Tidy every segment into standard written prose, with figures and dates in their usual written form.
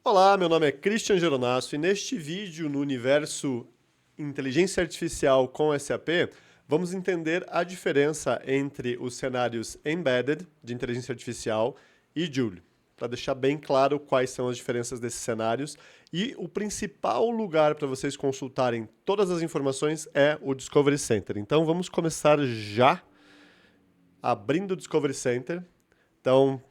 Olá, meu nome é Christian Geronasso e neste vídeo no universo Inteligência Artificial com SAP, vamos entender a diferença entre os cenários Embedded, de inteligência artificial, e Joule, para deixar bem claro quais são as diferenças desses cenários. E o principal lugar para vocês consultarem todas as informações é o Discovery Center. Então vamos começar já abrindo o Discovery Center. Então,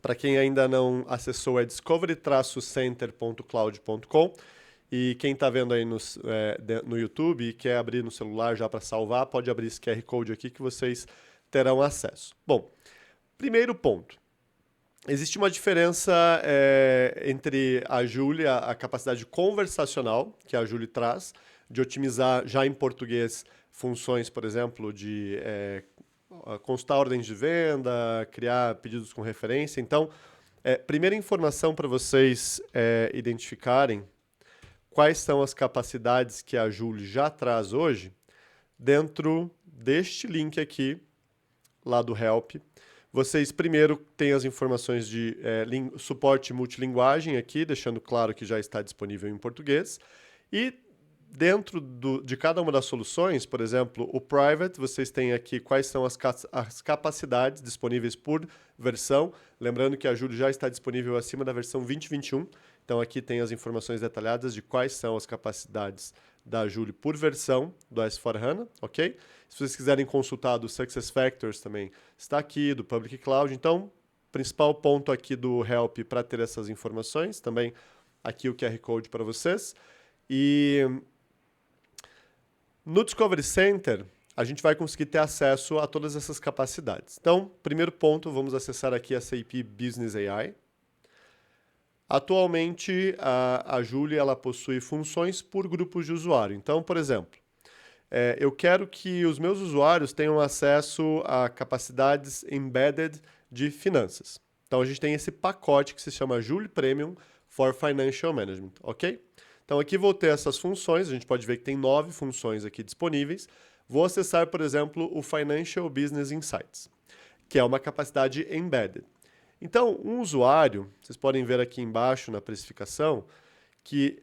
para quem ainda não acessou, é discovery-center.cloud.com. E quem está vendo aí no YouTube e quer abrir no celular já para salvar, pode abrir esse QR Code aqui que vocês terão acesso. Bom, primeiro ponto. Existe uma diferença entre a Joule, a capacidade conversacional que a Joule traz, de otimizar já em português funções, por exemplo, de consultar ordens de venda, criar pedidos com referência. Então, primeira informação para vocês identificarem quais são as capacidades que a Joule já traz hoje, dentro deste link aqui, lá do Help. Vocês primeiro têm as informações de suporte multilinguagem aqui, deixando claro que já está disponível em português. E dentro de cada uma das soluções, por exemplo, o Private, vocês têm aqui quais são as capacidades disponíveis por versão. Lembrando que a Joule já está disponível acima da versão 2021. Então aqui tem as informações detalhadas de quais são as capacidades da Joule por versão do S/4HANA, ok? Se vocês quiserem consultar do SuccessFactors também está aqui, do Public Cloud. Então, principal ponto aqui do Help para ter essas informações, também aqui o QR Code para vocês. E no Discovery Center, a gente vai conseguir ter acesso a todas essas capacidades. Então, primeiro ponto, vamos acessar aqui a SAP Business AI. Atualmente, a Joule ela possui funções por grupos de usuário. Então, por exemplo, eu quero que os meus usuários tenham acesso a capacidades embedded de finanças. Então, a gente tem esse pacote que se chama Joule Premium for Financial Management, ok? Então, aqui vou ter essas funções. A gente pode ver que tem 9 funções aqui disponíveis. Vou acessar, por exemplo, o Financial Business Insights, que é uma capacidade embedded. Então, um usuário, vocês podem ver aqui embaixo na precificação, que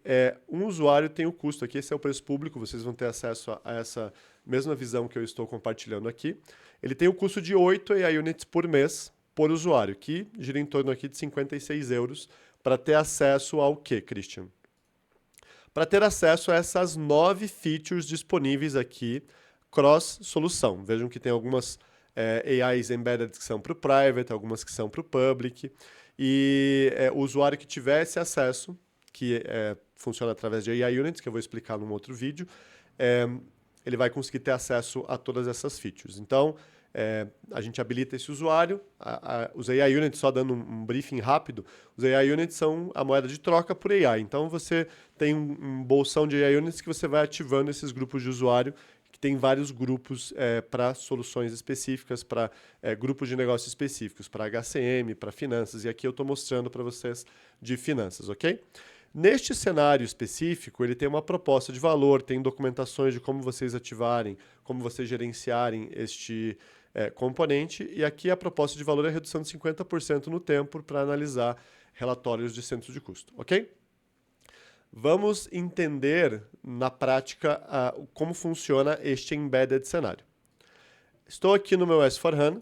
um usuário tem o custo aqui, esse é o preço público, vocês vão ter acesso a essa mesma visão que eu estou compartilhando aqui. Ele tem o custo de 8 AI Units por mês por usuário, que gira em torno aqui de 56 euros, para ter acesso ao quê, Christian? Para ter acesso a essas 9 features disponíveis aqui, cross-solução. Vejam que tem algumas AIs embedded que são para o private, algumas que são para o public, e o usuário que tiver esse acesso, que funciona através de AI Units, que eu vou explicar num outro vídeo, ele vai conseguir ter acesso a todas essas features. Então, a gente habilita esse usuário, os AI Units, só dando um briefing rápido, os AI Units são a moeda de troca por AI. Então, você tem um bolsão de AI Units que você vai ativando esses grupos de usuário, que tem vários grupos para soluções específicas, para grupos de negócios específicos, para HCM, para finanças, e aqui eu estou mostrando para vocês de finanças, ok? Neste cenário específico, ele tem uma proposta de valor, tem documentações de como vocês ativarem, como vocês gerenciarem este componente, e aqui a proposta de valor é a redução de 50% no tempo para analisar relatórios de centros de custo, ok? Vamos entender na prática como funciona este embedded cenário. Estou aqui no meu S/4HANA,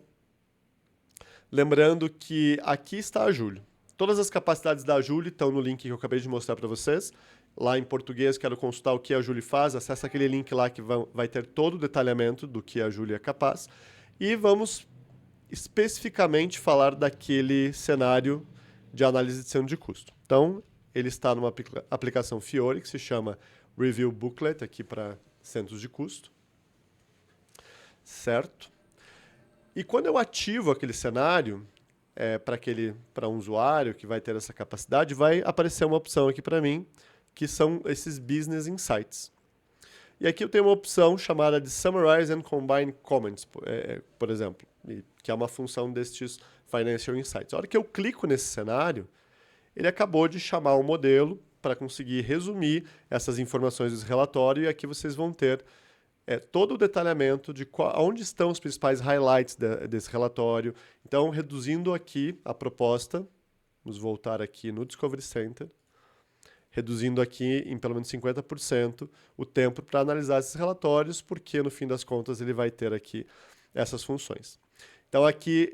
lembrando que aqui está a Joule. Todas as capacidades da Joule estão no link que eu acabei de mostrar para vocês. Lá em português, quero consultar o que a Joule faz, acessa aquele link lá que vai ter todo o detalhamento do que a Joule é capaz. E vamos especificamente falar daquele cenário de análise de centro de custo. Então, ele está numa aplicação Fiori, que se chama Review Booklet, aqui para centros de custo. Certo? E quando eu ativo aquele cenário, para um usuário que vai ter essa capacidade, vai aparecer uma opção aqui para mim, que são esses Business Insights. E aqui eu tenho uma opção chamada de Summarize and Combine Comments, por exemplo, que é uma função destes Financial Insights. A hora que eu clico nesse cenário, ele acabou de chamar um modelo para conseguir resumir essas informações desse relatório, e aqui vocês vão ter todo o detalhamento de onde estão os principais highlights desse relatório. Então, reduzindo aqui a proposta, Vamos voltar aqui no Discovery Center, reduzindo aqui em pelo menos 50% o tempo para analisar esses relatórios, porque no fim das contas ele vai ter aqui essas funções. Então aqui,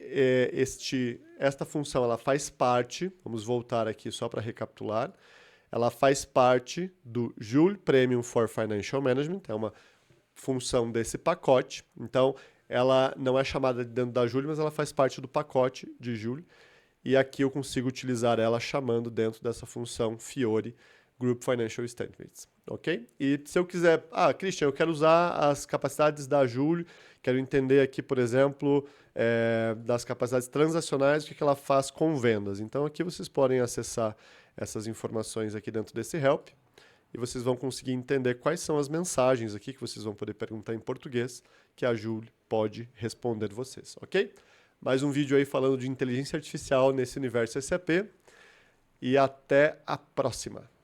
esta função ela faz parte, vamos voltar aqui só para recapitular, ela faz parte do Joule Premium for Financial Management, é uma função desse pacote. Então, ela não é chamada dentro da Joule, mas ela faz parte do pacote de Joule. E aqui eu consigo utilizar ela chamando dentro dessa função Fiori Group Financial Statements, ok? E se eu quiser, Christian, eu quero usar as capacidades da Joule, quero entender aqui, por exemplo, das capacidades transacionais, o que ela faz com vendas. Então aqui vocês podem acessar essas informações aqui dentro desse help e vocês vão conseguir entender quais são as mensagens aqui que vocês vão poder perguntar em português que a Joule pode responder vocês, ok? Mais um vídeo aí falando de inteligência artificial nesse universo SAP e até a próxima!